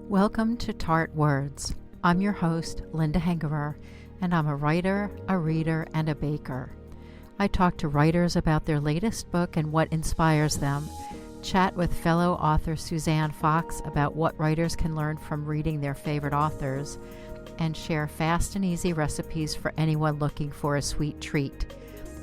Welcome to Tart Words. I'm your host, Linda Hengerer, and I'm a writer, a reader, and a baker. I talk to writers about their latest book and what inspires them, chat with fellow author Suzanne Fox about what writers can learn from reading their favorite authors, and share fast and easy recipes for anyone looking for a sweet treat.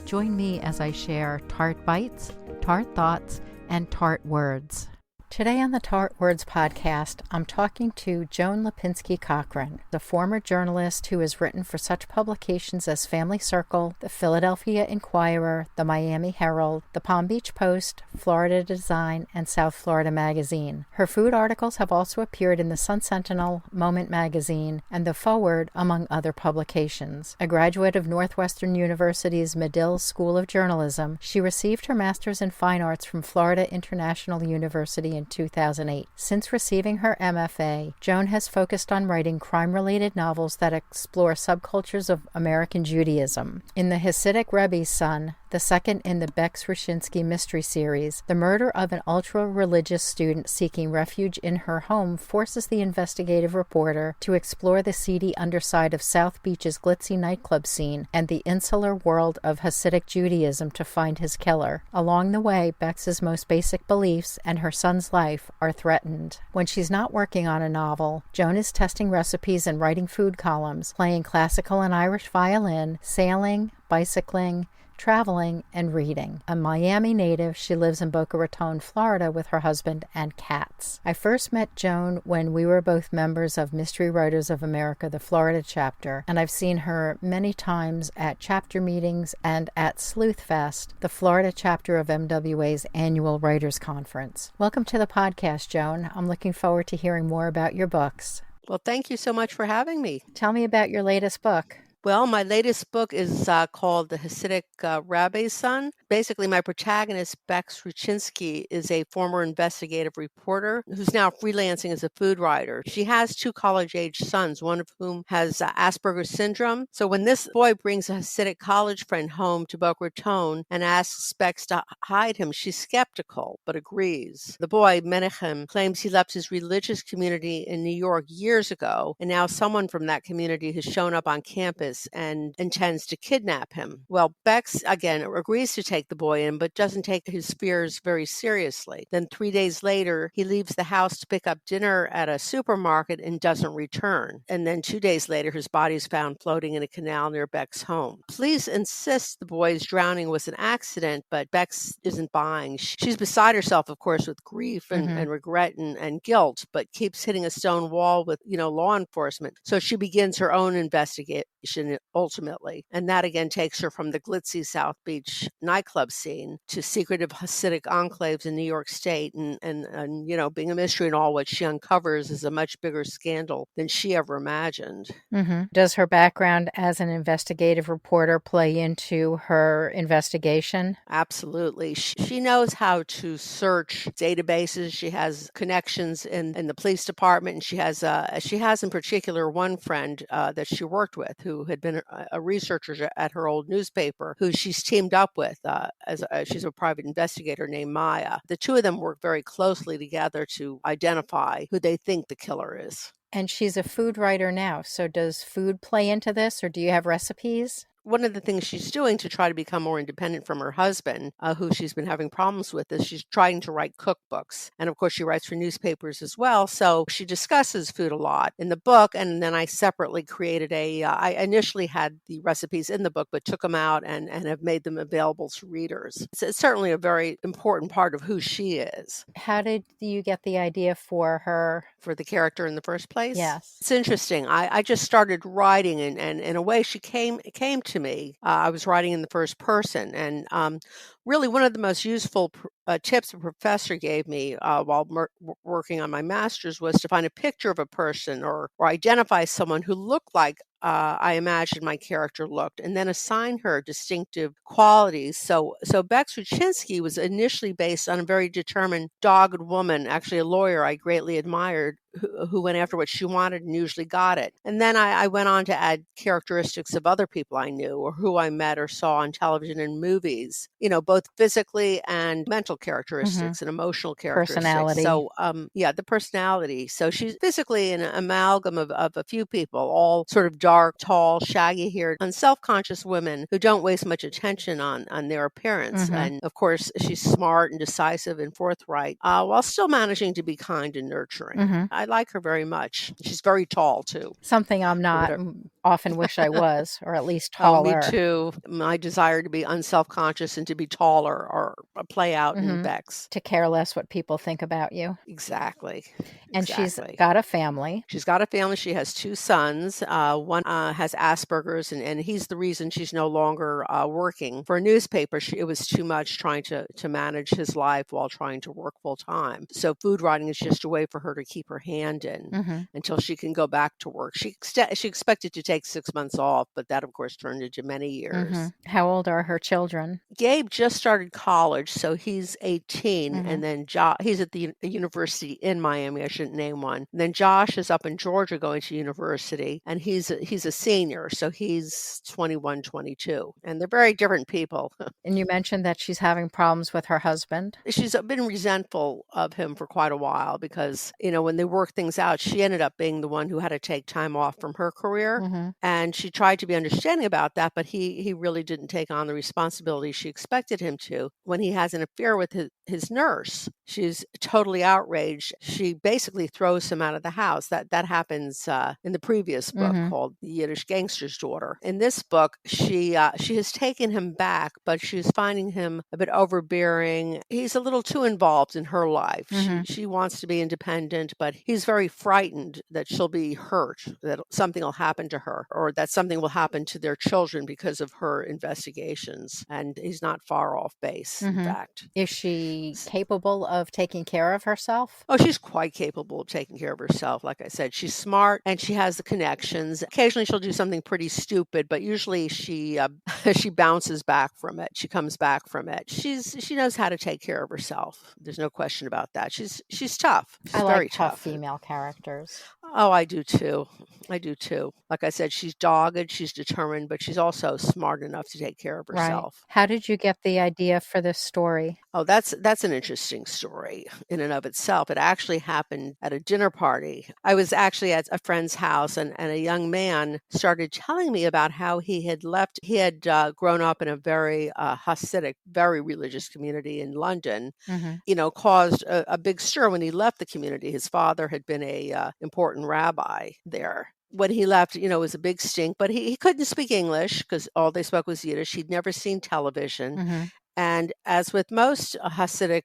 Join me as I share tart bites, tart thoughts, and tart words. Today on the Tart Words podcast, I'm talking to Joan Lipinsky Cochran, the former journalist who has written for such publications as Family Circle, the Philadelphia Inquirer, the Miami Herald, the Palm Beach Post, Florida Design, and South Florida Magazine. Her food articles have also appeared in the Sun-Sentinel, Moment Magazine, and the Forward, among other publications. A graduate of Northwestern University's Medill School of Journalism, she received her master's in fine arts from Florida International University in 2008. Since receiving her MFA, Joan has focused on writing crime-related novels that explore subcultures of American Judaism. In the Hasidic Rebbe's Son, the second in the Becks Ruchinsky Mystery series, the murder of an ultra-religious student seeking refuge in her home forces the investigative reporter to explore the seedy underside of South Beach's glitzy nightclub scene and the insular world of Hasidic Judaism to find his killer. Along the way, Becks's most basic beliefs and her son's life are threatened. When she's not working on a novel, Joan is testing recipes and writing food columns, playing classical and Irish violin, sailing, bicycling, traveling, and reading. A Miami native, she lives in Boca Raton, Florida with her husband and cats. I first met Joan when we were both members of Mystery Writers of America, the Florida chapter, and I've seen her many times at chapter meetings and at Sleuth Fest, the Florida chapter of MWA's annual writers conference. Welcome to the podcast, Joan. I'm looking forward to hearing more about your books. Well, thank you so much for having me. Tell me about your latest book. Well, my latest book is called The Hasidic Rabbi's Son. Basically, my protagonist, Becks Ruchinsky, is a former investigative reporter who's now freelancing as a food writer. She has two college-age sons, one of whom has Asperger's syndrome. So when this boy brings a Hasidic college friend home to Boca Raton and asks Becks to hide him, she's skeptical, but agrees. The boy, Menachem, claims he left his religious community in New York years ago, and now someone from that community has shown up on campus and intends to kidnap him. Well, Becks, again, agrees to take the boy in, but doesn't take his fears very seriously. Then 3 days later, he leaves the house to pick up dinner at a supermarket and doesn't return. And then 2 days later, his body is found floating in a canal near Becks' home. Police insist the boy's drowning was an accident, but Becks isn't buying. She's beside herself, of course, with grief and regret and guilt, but keeps hitting a stone wall with, law enforcement. So she begins her own investigation ultimately. And that again takes her from the glitzy South Beach nightclub scene to secretive Hasidic enclaves in New York State. And being a mystery and all, what she uncovers is a much bigger scandal than she ever imagined. Mm-hmm. Does her background as an investigative reporter play into her investigation? Absolutely. She knows how to search databases. She has connections in the police department. And she has in particular one friend that she worked with who had been a researcher at her old newspaper, who she's teamed up with she's a private investigator named Maya. The two of them work very closely together to identify who they think the killer is. And she's a food writer now. So does food play into this, or do you have recipes? One of the things she's doing to try to become more independent from her husband, who she's been having problems with, is she's trying to write cookbooks. And of course, she writes for newspapers as well. So she discusses food a lot in the book. And then I separately created I initially had the recipes in the book, but took them out and have made them available to readers. It's certainly a very important part of who she is. How did you get the idea for her? For the character in the first place? Yes. It's interesting. I just started writing and in a way she came to me. I was writing in the first person, and really one of the most useful tips a professor gave me while working on my master's was to find a picture of a person or identify someone who looked like I imagined my character looked, and then assign her distinctive qualities. So Becks Ruchinsky was initially based on a very determined, dogged woman, actually a lawyer I greatly admired, who went after what she wanted and usually got it. And then I went on to add characteristics of other people I knew or who I met or saw on television and movies, both physically and mental characteristics and emotional characteristics. Personality. So, the personality. So she's physically an amalgam of a few people, all sort of dark, tall, shaggy-haired, unselfconscious women who don't waste much attention on their appearance. And of course, she's smart and decisive and forthright, while still managing to be kind and nurturing. I like her very much. She's very tall, too. Something I'm not. Often wish I was, or at least taller. Oh, me too. My desire to be unselfconscious and to be taller or play out in Becks. To care less what people think about you. Exactly. And she's got a family. She's got a family. She has 2 sons. One has Asperger's, and he's the reason she's no longer working for a newspaper. It was too much trying to manage his life while trying to work full time. So food writing is just a way for her to keep her hand in until she can go back to work. She expected to take 6 months off, but that, of course, turned into many years. How old are her children? Gabe just started college, so he's 18, and then he's at the university in Miami. I shouldn't name one. And then Josh is up in Georgia going to university, and he's a senior, so he's 21, 22, and they're very different people. And you mentioned that she's having problems with her husband. She's been resentful of him for quite a while because, when they worked things out, she ended up being the one who had to take time off from her career, and she tried to be understanding about that, but he really didn't take on the responsibility she expected him to. When he has an affair with his nurse, she's totally outraged. She basically throws him out of the house. That happens in the previous book called The Yiddish Gangster's Daughter. In this book, she has taken him back, but she's finding him a bit overbearing. He's a little too involved in her life. She wants to be independent, but he's very frightened that she'll be hurt, that something will happen to her, or that something will happen to their children because of her investigations. And he's not far off base, in fact. Is she capable of taking care of herself? Oh, she's quite capable of taking care of herself. Like I said, she's smart and she has the connections. Occasionally she'll do something pretty stupid, but usually she she bounces back from it. She comes back from it. She knows how to take care of herself. There's no question about that. She's tough. She's very tough female characters. Oh, I do too. Like I said, she's dogged, she's determined, but she's also smart enough to take care of herself. Right. How did you get the idea for this story? Oh, that's an interesting story in and of itself. It actually happened at a dinner party. I was actually at a friend's house, and a young man started telling me about how he had grown up in a very Hasidic, very religious community in London, caused a big stir when he left the community. His father had been a important rabbi there. When he left, it was a big stink, but he couldn't speak English because all they spoke was Yiddish. He'd never seen television. And as with most Hasidic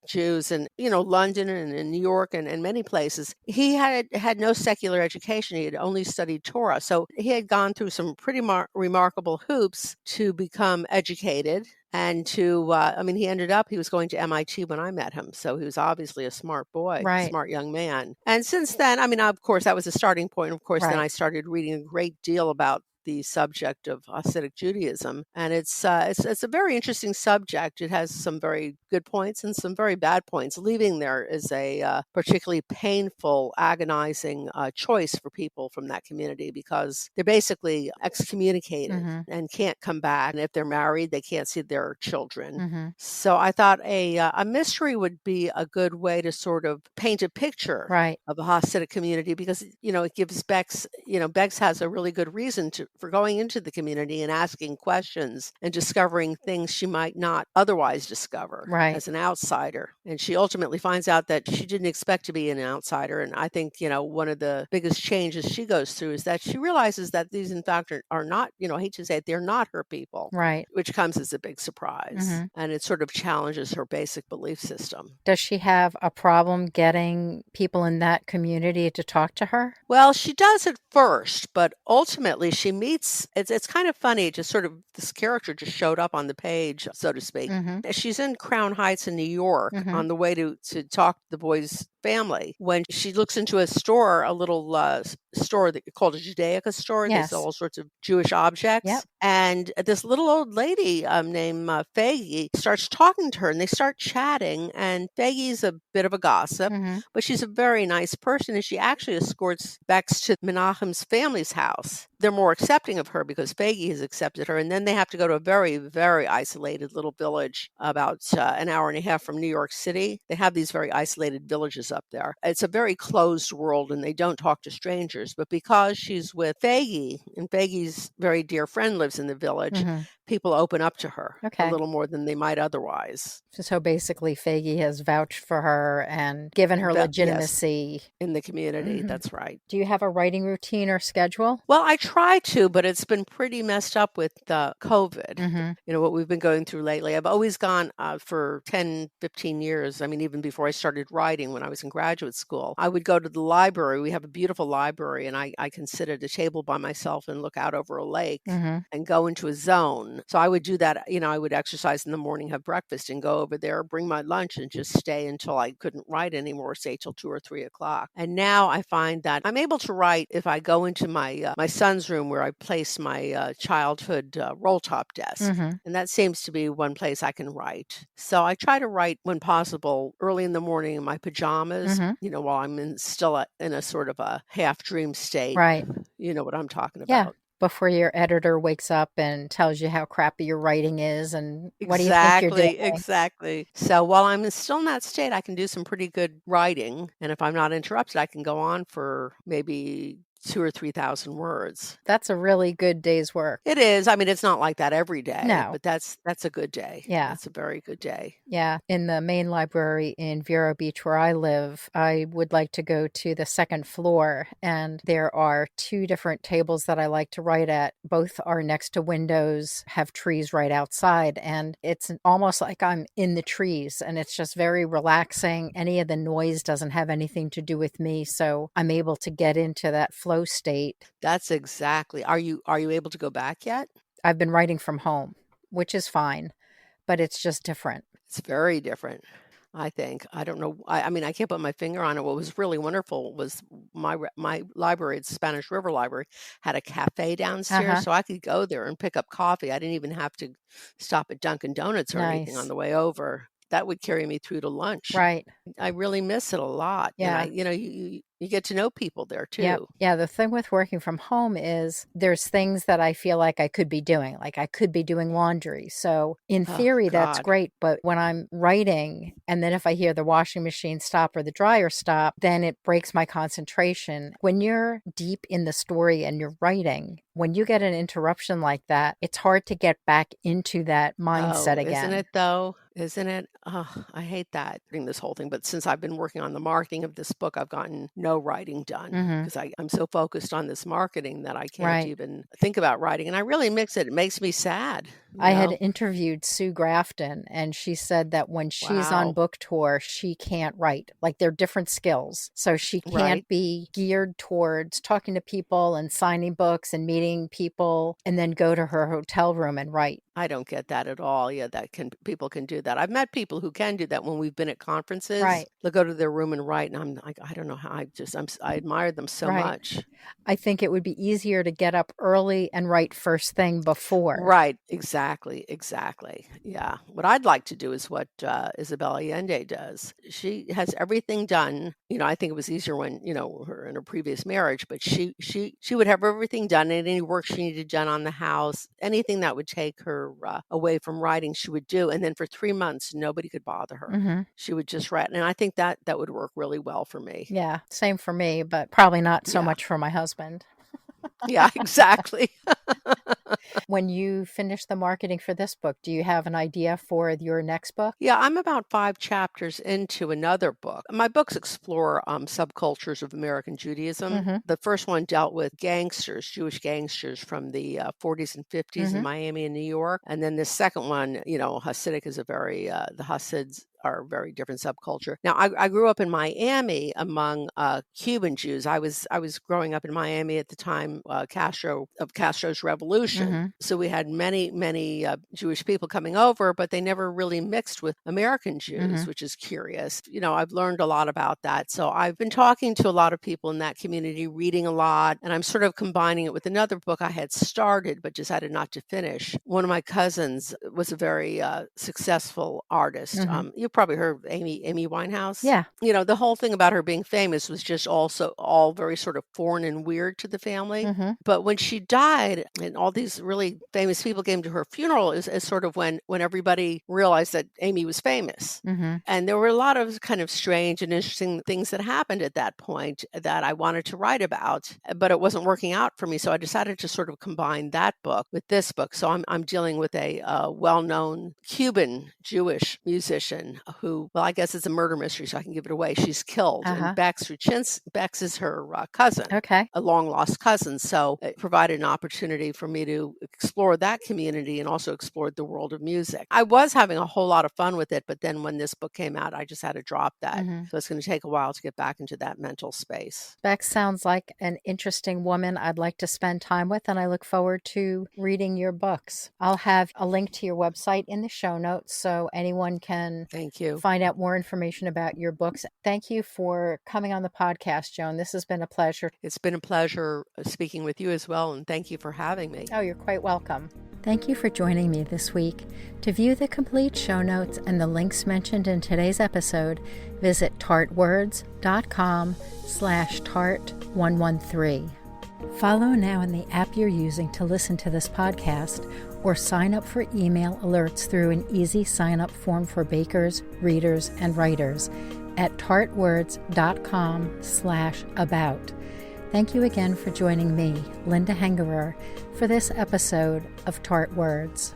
Jews in, London and in New York and many places, he had no secular education. He had only studied Torah. So he had gone through some pretty remarkable hoops to become educated. And he was going to MIT when I met him. So he was obviously a smart boy, smart young man. And since then, of course, that was a starting point. Of course, then I started reading a great deal about the subject of Hasidic Judaism. And it's a very interesting subject. It has some very good points and some very bad points. Leaving there is a particularly painful, agonizing choice for people from that community because they're basically excommunicated and can't come back. And if they're married, they can't see their children. So I thought a mystery would be a good way to sort of paint a picture of a Hasidic community because, it gives Becks, Becks has a really good reason for going into the community and asking questions and discovering things she might not otherwise discover as an outsider. And she ultimately finds out that she didn't expect to be an outsider. And I think, one of the biggest changes she goes through is that she realizes that these, in fact, are not, I hate to say it, they're not her people, which comes as a big surprise. And it sort of challenges her basic belief system. Does she have a problem getting people in that community to talk to her? Well, she does at first, but ultimately she meets, it's kind of funny, just sort of this character just showed up on the page, so to speak. She's in Crown Heights in New York on the way to talk to the boys family. When she looks into a store, a little store called a Judaica store, they sell Yes. all sorts of Jewish objects. Yep. And this little old lady named Faggy starts talking to her, and they start chatting. And Faggy's a bit of a gossip, but she's a very nice person, and she actually escorts Becks to Menachem's family's house. They're more accepting of her because Faggy has accepted her, and then they have to go to a very, very isolated little village about an hour and a half from New York City. They have these very isolated villages up there. It's a very closed world, and they don't talk to strangers. But because she's with Faggy, and Faggy's very dear friend lives in the village, people open up to her a little more than they might otherwise. So basically, Faggy has vouched for her and given her legitimacy. Yes, in the community. That's right. Do you have a writing routine or schedule? Well, I try to, but it's been pretty messed up with COVID. You know, what we've been going through lately. I've always gone for 10, 15 years. I mean, even before I started writing when I was in graduate school, I would go to the library. We have a beautiful library, and I can sit at a table by myself and look out over a lake and go into a zone. So I would do that. You know, I would exercise in the morning, have breakfast, and go over there, bring my lunch, and just stay until I couldn't write anymore, say till 2 or 3 o'clock. And now I find that I'm able to write if I go into my my son's room where I place my childhood roll top desk. And that seems to be one place I can write. So I try to write when possible early in the morning in my pajamas, you know, while I'm still in a sort of a half dream state. Right. You know what I'm talking about. Yeah. Before your editor wakes up and tells you how crappy your writing is and what do you think you're doing. Exactly. So while I'm still in that state, I can do some pretty good writing. And if I'm not interrupted, I can go on for maybe 2,000 or 3,000 words. That's a really good day's work. It is. I mean, it's not like that every day. No. But that's a good day. Yeah. That's a very good day. Yeah. In the main library in Vero Beach where I live, I would like to go to the second floor, and there are 2 different tables that I like to write at. Both are next to windows, have trees right outside, and it's almost like I'm in the trees, and it's just very relaxing. Any of the noise doesn't have anything to do with me, so I'm able to get into that flow state. That's exactly. Are you able to go back yet? I've been writing from home, which is fine, but it's just different. It's very different, I think. I don't know. I mean, I can't put my finger on it. What was really wonderful was my library, it's Spanish River Library, had a cafe downstairs, so I could go there and pick up coffee. I didn't even have to stop at Dunkin' Donuts or anything on the way over. That would carry me through to lunch. Right. I really miss it a lot. Yeah. And you get to know people there too. Yep. Yeah. The thing with working from home is there's things that I feel like I could be doing. Like I could be doing laundry. So in theory, that's great. But when I'm writing, and then if I hear the washing machine stop or the dryer stop, then it breaks my concentration. When you're deep in the story and you're writing, when you get an interruption like that, it's hard to get back into that mindset again. Isn't it though? Isn't it? Oh, I hate that, this whole thing. But since I've been working on the marketing of this book, I've gotten no writing done because I'm so focused on this marketing that I can't even think about writing. And I really mix it. It makes me sad. I had interviewed Sue Grafton, and she said that when she's on book tour, she can't write. Like they're different skills. So she can't be geared towards talking to people and signing books and meeting people and then go to her hotel room and write. I don't get that at all. Yeah, people can do that. I've met people who can do that when we've been at conferences. Right. They'll go to their room and write, and I'm like, I don't know how. I admire them so much. I think it would be easier to get up early and write first thing before. Right. Exactly. Yeah. What I'd like to do is what Isabel Allende does. She has everything done. You know, I think it was easier when, her in her previous marriage, but she would have everything done, and any work she needed done on the house, anything that would take her away from writing, she would do. And then for 3 months, nobody could bother her. She would just write. And I think that would work really well for me. Yeah, same for me, but probably not so much for my husband. Yeah, exactly. When you finish the marketing for this book, do you have an idea for your next book? Yeah, I'm about 5 chapters into another book. My books explore subcultures of American Judaism. The first one dealt with Jewish gangsters from the 40s and 50s in Miami and New York. And then the second one, Hasidic is the Hasids are a very different subculture. Now, I grew up in Miami among Cuban Jews. I was growing up in Miami at the time Castro's revolution. So we had many Jewish people coming over, but they never really mixed with American Jews, which is curious. I've learned a lot about that. So I've been talking to a lot of people in that community, reading a lot, and I'm sort of combining it with another book I had started but decided not to finish. One of my cousins was a very successful artist. You've probably heard of Amy Winehouse. Yeah. The whole thing about her being famous was just also all very sort of foreign and weird to the family. But when she died and all these really famous people came to her funeral is sort of when everybody realized that Amy was famous. And there were a lot of kind of strange and interesting things that happened at that point that I wanted to write about, but it wasn't working out for me. So I decided to sort of combine that book with this book. So I'm dealing with a well-known Cuban Jewish musician who, well, I guess it's a murder mystery, so I can give it away. She's killed. And Becks is her cousin, a long-lost cousin. So it provided an opportunity for me to explore that community and also explored the world of music. I was having a whole lot of fun with it, but then when this book came out, I just had to drop that. So it's going to take a while to get back into that mental space. Becks sounds like an interesting woman I'd like to spend time with, and I look forward to reading your books. I'll have a link to your website in the show notes so anyone can find out more information about your books. Thank you for coming on the podcast, Joan. This has been a pleasure. It's been a pleasure speaking with you as well, and thank you for having me. Oh, you're quite welcome. Thank you for joining me this week. To view the complete show notes and the links mentioned in today's episode, visit tartwords.com/tart113. Follow now in the app you're using to listen to this podcast, or sign up for email alerts through an easy sign-up form for bakers, readers, and writers at tartwords.com/about. Thank you again for joining me, Linda Hengerer, for this episode of Tart Words.